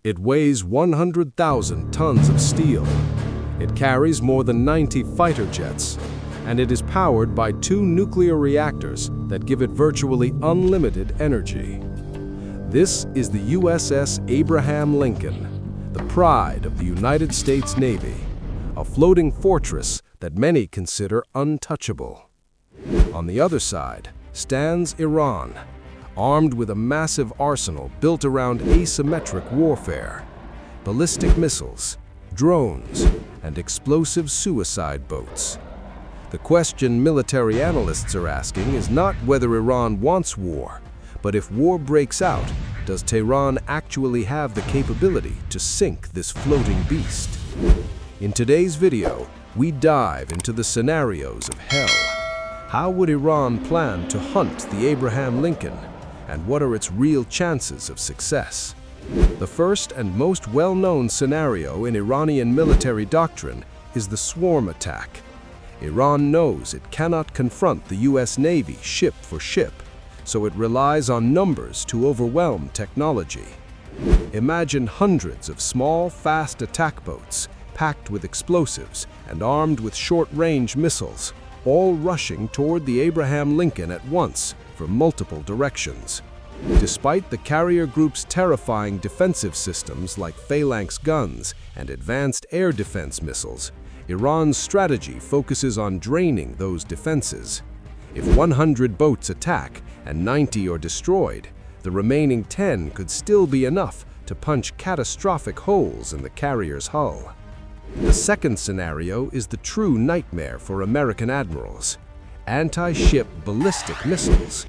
It weighs 100,000 tons of steel. It carries more than 90 fighter jets, and it is powered by 2 nuclear reactors that give it virtually unlimited energy. This is the USS Abraham Lincoln, the pride of the United States Navy, a floating fortress that many consider untouchable. On the other side stands Iran, armed with a massive arsenal built around asymmetric warfare, ballistic missiles, drones, and explosive suicide boats. The question military analysts are asking is not whether Iran wants war, but if war breaks out, does Tehran actually have the capability to sink this floating beast? In today's video, we dive into the scenarios of hell. How would Iran plan to hunt the Abraham Lincoln, and what are its real chances of success? The first and most well-known scenario in Iranian military doctrine is the swarm attack. Iran knows it cannot confront the US Navy ship for ship, so it relies on numbers to overwhelm technology. Imagine hundreds of small, fast attack boats, packed with explosives and armed with short-range missiles, all rushing toward the Abraham Lincoln at once from multiple directions. Despite the carrier group's terrifying defensive systems like phalanx guns and advanced air defense missiles, Iran's strategy focuses on draining those defenses. If 100 boats attack and 90 are destroyed, the remaining 10 could still be enough to punch catastrophic holes in the carrier's hull. The second scenario is the true nightmare for American admirals: anti-ship ballistic missiles.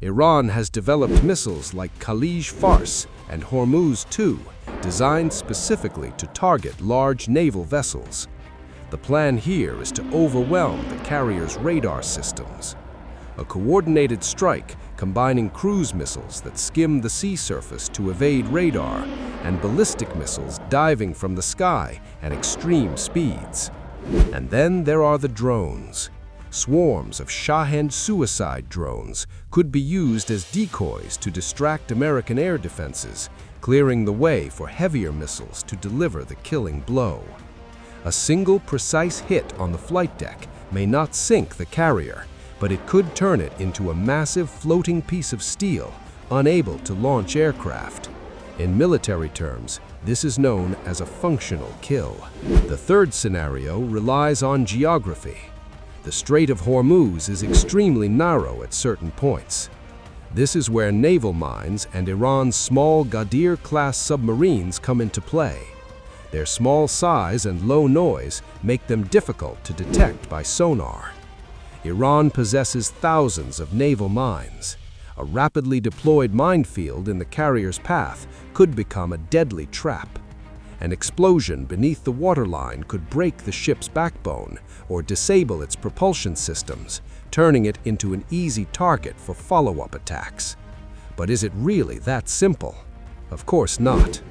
Iran has developed missiles like Khalij Fars and Hormuz II, designed specifically to target large naval vessels. The plan here is to overwhelm the carrier's radar systems. A coordinated strike combining cruise missiles that skim the sea surface to evade radar and ballistic missiles diving from the sky at extreme speeds. And then there are the drones. Swarms of Shahed suicide drones could be used as decoys to distract American air defenses, clearing the way for heavier missiles to deliver the killing blow. A single precise hit on the flight deck may not sink the carrier, but it could turn it into a massive floating piece of steel, unable to launch aircraft. In military terms, this is known as a functional kill. The third scenario relies on geography. The Strait of Hormuz is extremely narrow at certain points. This is where naval mines and Iran's small Ghadir-class submarines come into play. Their small size and low noise make them difficult to detect by sonar. Iran possesses thousands of naval mines. A rapidly deployed minefield in the carrier's path could become a deadly trap. An explosion beneath the waterline could break the ship's backbone or disable its propulsion systems, turning it into an easy target for follow-up attacks. But is it really that simple? Of course not.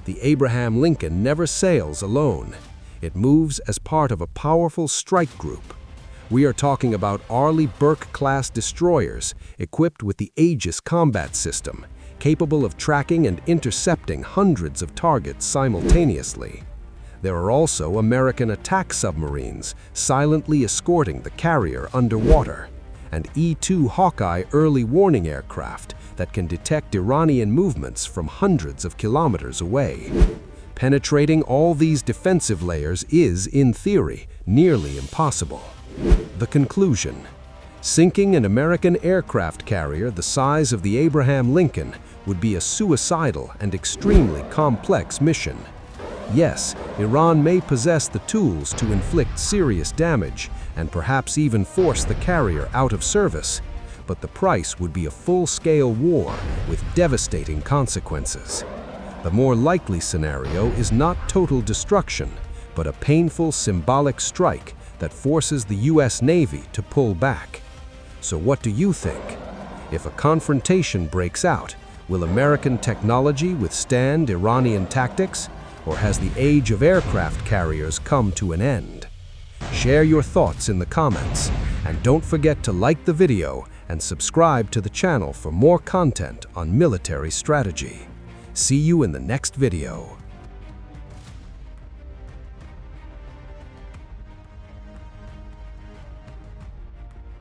The Abraham Lincoln never sails alone. It moves as part of a powerful strike group. We are talking about Arleigh Burke-class destroyers equipped with the Aegis combat system, capable of tracking and intercepting hundreds of targets simultaneously. There are also American attack submarines silently escorting the carrier underwater, and E-2 Hawkeye early warning aircraft that can detect Iranian movements from hundreds of kilometers away. Penetrating all these defensive layers is, in theory, nearly impossible. The conclusion: sinking an American aircraft carrier the size of the Abraham Lincoln would be a suicidal and extremely complex mission. Yes, Iran may possess the tools to inflict serious damage and perhaps even force the carrier out of service, but the price would be a full-scale war with devastating consequences. The more likely scenario is not total destruction, but a painful symbolic strike that forces the US Navy to pull back. So what do you think? If a confrontation breaks out, will American technology withstand Iranian tactics, or has the age of aircraft carriers come to an end? Share your thoughts in the comments, and don't forget to like the video and subscribe to the channel for more content on military strategy. See you in the next video.